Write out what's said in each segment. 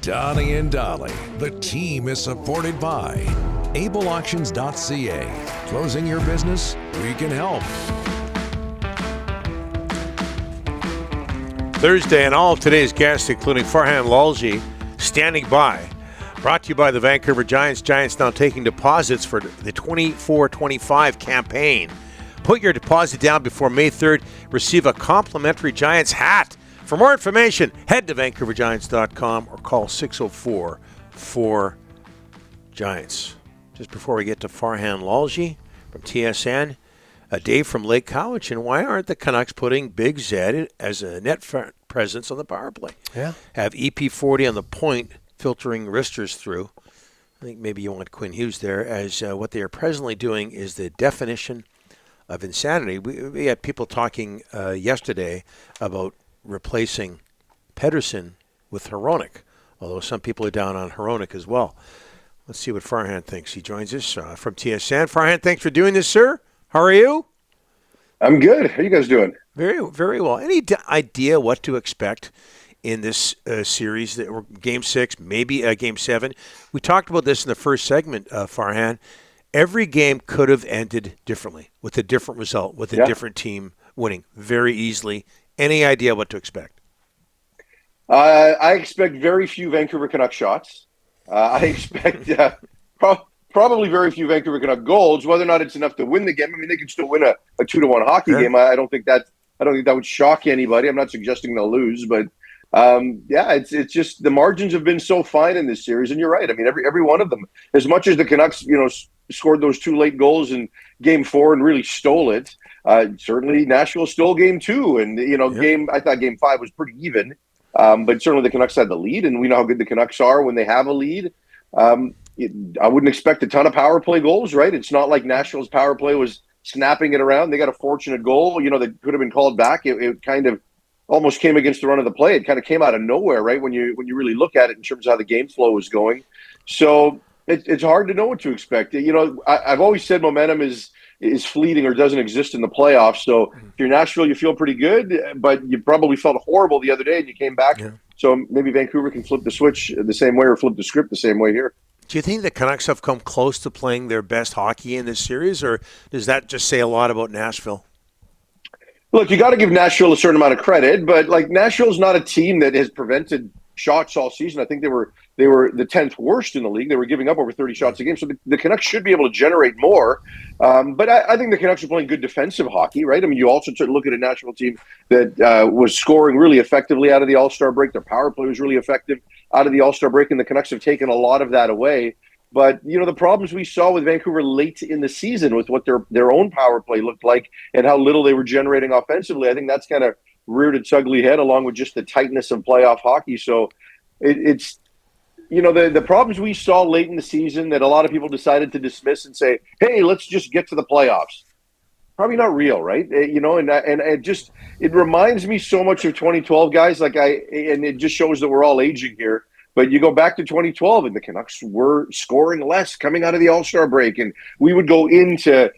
Donnie and Dolly. The team is supported by ableauctions.ca. Closing your business? We can help. Thursday, and all of today's guests, including Farhan Lalji, standing by. Brought to you by the Vancouver Giants. Giants now taking deposits for the 24-25 campaign. Put your deposit down before May 3rd. Receive a complimentary Giants hat. For more information, head to vancouvergiants.com or call 604-4-GIANTS. Just before we get to Farhan Lalji from TSN, Dave from Lake Cowichan, and why aren't the Canucks putting Big Zed as a net presence on the power play? Yeah. Have EP40 on the point, filtering wristers through. I think maybe you want Quinn Hughes there, as what they are presently doing is the definition of insanity. We had people talking yesterday about replacing Pedersen with Hronek, although some people are down on Hronek as well. Let's see what Farhan thinks. He joins us from TSN. Farhan, thanks for doing this, sir. How are you? I'm good. How are you guys doing? Very, very well. Any idea what to expect in this series, Game 6, maybe Game 7? We talked about this in the first segment, Farhan. Every game could have ended differently, with a different result, with a different team winning very easily. Any idea what to expect? I expect very few Vancouver Canuck shots. I expect probably very few Vancouver Canuck goals. Whether or not it's enough to win the game, I mean, they could still win a 2-1 hockey game. I don't think that would shock anybody. I'm not suggesting they'll lose, but it's just the margins have been so fine in this series, and you're right. I mean, every one of them. As much as the Canucks, scored those 2 late goals in Game 4 and really stole it. Certainly, Nashville stole Game 2, and I thought Game 5 was pretty even. But certainly the Canucks had the lead, and we know how good the Canucks are when they have a lead. I wouldn't expect a ton of power play goals, right? It's not like Nashville's power play was snapping it around. They got a fortunate goal, that could have been called back. It kind of almost came against the run of the play. It kind of came out of nowhere, right? When you really look at it in terms of how the game flow was going. So it's hard to know what to expect. I've always said momentum is fleeting or doesn't exist in the playoffs. So if you're Nashville, you feel pretty good, but you probably felt horrible the other day and you came back. Yeah. So maybe Vancouver can flip the switch the same way or flip the script the same way here. Do you think the Canucks have come close to playing their best hockey in this series, or does that just say a lot about Nashville? Look, you got to give Nashville a certain amount of credit, but Nashville's not a team that has prevented shots all season. I think they were the 10th worst in the league. They were giving up over 30 shots a game. So the Canucks should be able to generate more. But I think the Canucks are playing good defensive hockey, right? I mean, you also look at a Nashville team that was scoring really effectively out of the All-Star break. Their power play was really effective out of the All-Star break, and the Canucks have taken a lot of that away. But, the problems we saw with Vancouver late in the season with what their own power play looked like and how little they were generating offensively, I think that's kind of reared its ugly head along with just the tightness of playoff hockey. So it's the problems we saw late in the season that a lot of people decided to dismiss and say, hey, let's just get to the playoffs. Probably not real, right? And it reminds me so much of 2012, guys. And it just shows that we're all aging here. But you go back to 2012, and the Canucks were scoring less coming out of the All-Star break, and we would go in to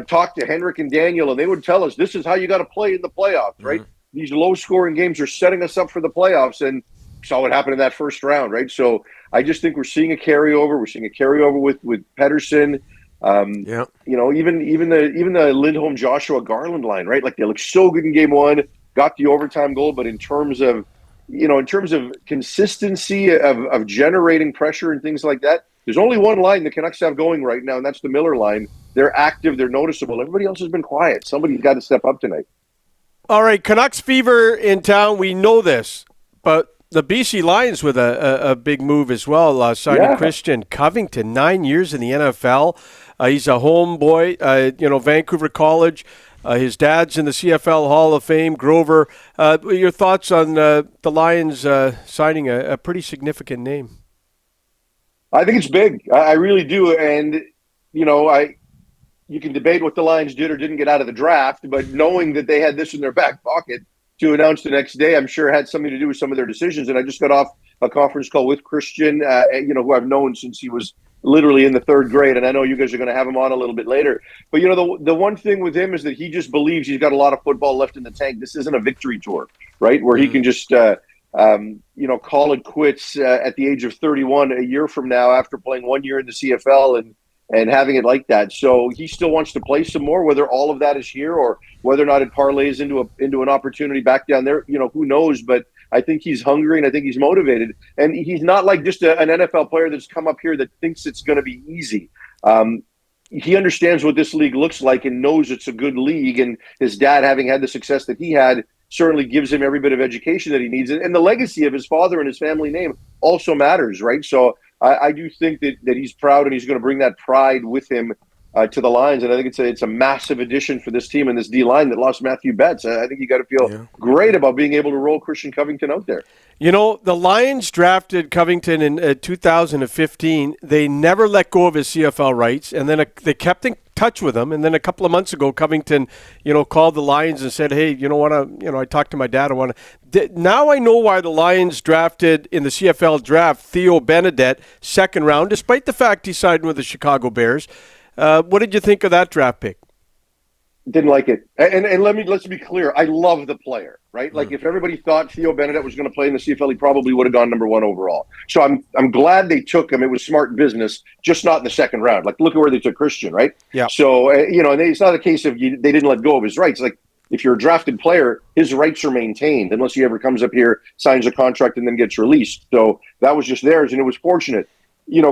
talk to Henrik and Daniel, and they would tell us, this is how you got to play in the playoffs, right? Mm-hmm. These low-scoring games are setting us up for the playoffs, and saw what happened in that first round, right? So I just think we're seeing a carryover. We're seeing a carryover with Pedersen. Even the Lindholm, Joshua, Garland line, right? They look so good in Game 1, got the overtime goal, but in terms of consistency of generating pressure and things like that, there's only one line the Canucks have going right now, and that's the Miller line. They're active, they're noticeable. Everybody else has been quiet. Somebody's got to step up tonight. All right, Canucks fever in town. We know this, but the BC Lions with a big move as well, signing Christian Covington, 9 years in the NFL. He's a homeboy, Vancouver College. His dad's in the CFL Hall of Fame, Grover. Your thoughts on the Lions signing a pretty significant name? I think it's big. I really do. And, you can debate what the Lions did or didn't get out of the draft, but knowing that they had this in their back pocket to announce the next day, I'm sure had something to do with some of their decisions. And I just got off a conference call with Christian, who I've known since he was literally in the third grade, and I know you guys are going to have him on a little bit later. But, the one thing with him is that he just believes he's got a lot of football left in the tank. This isn't a victory tour, right, where he can just call it quits at the age of 31 a year from now after playing 1 year in the CFL and having it like that. So he still wants to play some more, whether all of that is here or whether or not it parlays into an opportunity back down there, who knows? But I think he's hungry and I think he's motivated. And he's not like just an NFL player that's come up here that thinks it's going to be easy. He understands what this league looks like and knows it's a good league. And his dad, having had the success that he had, certainly gives him every bit of education that he needs. And the legacy of his father and his family name also matters, right? So I do think that he's proud and he's going to bring that pride with him to the Lions. And I think it's a massive addition for this team and this D-line that lost Matthew Betts. I think you got to feel great about being able to roll Christian Covington out there. The Lions drafted Covington in 2015. They never let go of his CFL rights, and then they kept in touch with him. And then a couple of months ago, Covington, called the Lions and said, "Hey, I talked to my dad. Now I know why the Lions drafted in the CFL draft Theo Bennett, second round, despite the fact he signed with the Chicago Bears." What did you think of that draft pick? Didn't like it. And let's be clear. I love the player, right? Like if everybody thought Theo Bennett was going to play in the CFL, he probably would have gone number 1 overall. So I'm glad they took him. It was smart business, just not in the second round. Like look at where they took Christian, right? Yeah. So, and it's not a case of they didn't let go of his rights. Like if you're a drafted player, his rights are maintained unless he ever comes up here, signs a contract, and then gets released. So that was just theirs, and it was fortunate.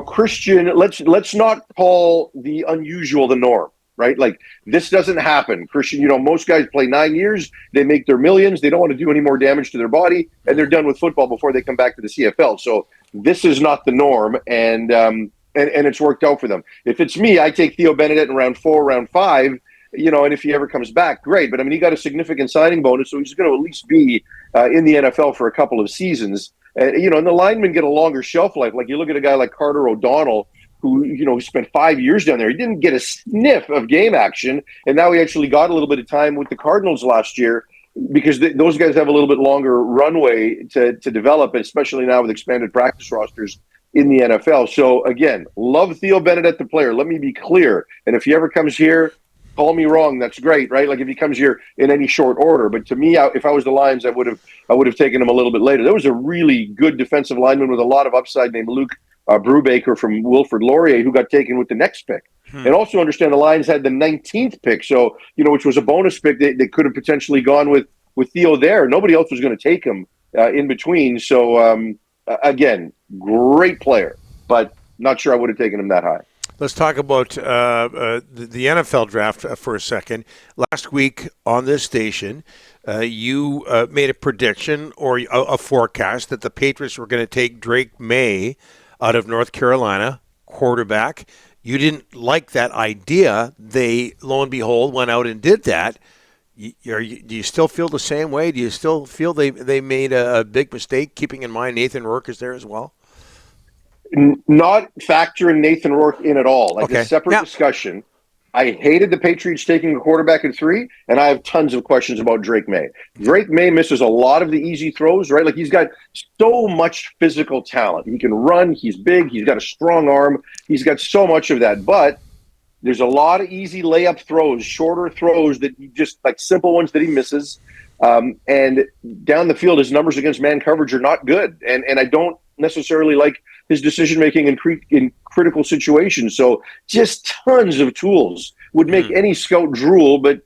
Christian, let's not call the unusual the norm. Right? Like this doesn't happen. Christian, most guys play 9 years, they make their millions, they don't want to do any more damage to their body, and they're done with football before they come back to the CFL. So this is not the norm, and it's worked out for them. If it's me, I take Theo Bennett in round 4, round 5, and if he ever comes back, great. But I mean, he got a significant signing bonus, so he's going to at least be in the NFL for a couple of seasons. And the linemen get a longer shelf life. Like you look at a guy like Carter O'Donnell, who spent 5 years down there. He didn't get a sniff of game action, and now he actually got a little bit of time with the Cardinals last year because those guys have a little bit longer runway to develop, especially now with expanded practice rosters in the NFL. So, again, love Theo Bennett, the player. Let me be clear. And if he ever comes here, call me wrong. That's great, right? Like if he comes here in any short order. But to me, if I was the Lions, I would have taken him a little bit later. There was a really good defensive lineman with a lot of upside named Luke Brubaker from Wilfrid Laurier, who got taken with the next pick. And also understand the Lions had the 19th pick, so which was a bonus pick. They could have potentially gone with Theo there. Nobody else was going to take him in between. So again, great player, but not sure I would have taken him that high. Let's talk about the NFL draft for a second. Last week on this station, you made a prediction or a forecast that the Patriots were going to take Drake May out of North Carolina, quarterback. You didn't like that idea. They, lo and behold, went out and did that. Do you still feel the same way? Do you still feel they made a big mistake, keeping in mind Nathan Rourke is there as well? Not factoring Nathan Rourke in at all. Like okay. A separate discussion. I hated the Patriots taking a quarterback at 3, and I have tons of questions about Drake May. Drake May misses a lot of the easy throws, right? Like he's got so much physical talent. He can run. He's big. He's got a strong arm. He's got so much of that. But there's a lot of easy layup throws, shorter throws that he just like simple ones that he misses. And down the field, his numbers against man coverage are not good. And I don't necessarily like his decision-making in critical situations. So just tons of tools would make any scout drool, but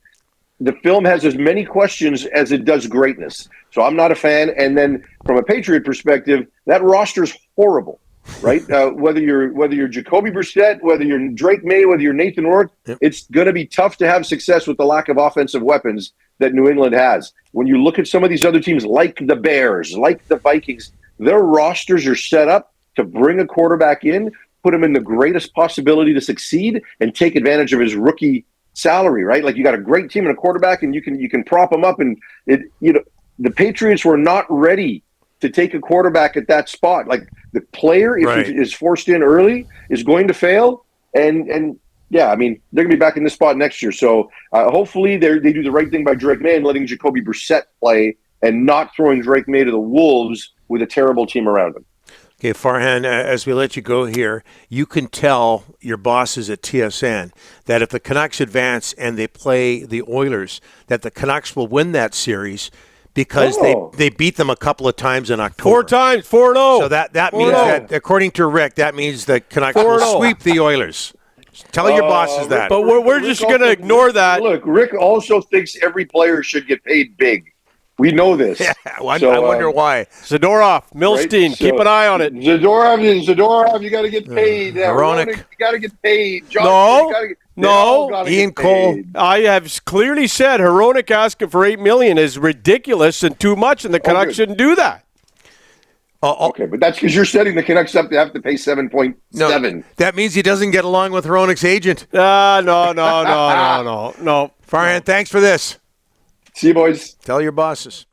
the film has as many questions as it does greatness. So I'm not a fan. And then from a Patriot perspective, that roster's horrible, right? Whether you're Jacoby Brissett, whether you're Drake May, whether you're Nathan Rourke, it's going to be tough to have success with the lack of offensive weapons that New England has. When you look at some of these other teams like the Bears, like the Vikings, their rosters are set up to bring a quarterback in, put him in the greatest possibility to succeed, and take advantage of his rookie salary, right? Like you got a great team and a quarterback, and you can prop him up. And the Patriots were not ready to take a quarterback at that spot. Like the player, if he is forced in early, is going to fail. And yeah, I mean they're gonna be back in this spot next year. So hopefully they do the right thing by Drake May and letting Jacoby Brissett play, and not throwing Drake May to the Wolves with a terrible team around him. Okay, Farhan, as we let you go here, you can tell your bosses at TSN that if the Canucks advance and they play the Oilers, that the Canucks will win that series because Oh. they beat them a couple of times in October. 4 times, 4-0. So that means 4-0. that, according to Rick, that means the Canucks will 4-0. sweep the Oilers. Tell your bosses that. But we're just going to ignore that. Look, Rick also thinks every player should get paid big. We know this. Yeah, I wonder why. Zadorov, Milstein, Right? keep So, an eye on it. Zadorov, you got to get paid. Hronek. You got to get paid. Johnson, No. you gotta get, they No. all gotta Ian get Cole. paid. I have clearly said Hronek asking for $8 million is ridiculous and too much, and the Canucks good. shouldn't do that. Okay, but that's because you're setting the Canucks up to have to pay 7.7. No, that means he doesn't get along with Hronek's agent. No. Farhan, thanks for this. See you, boys. Tell your bosses.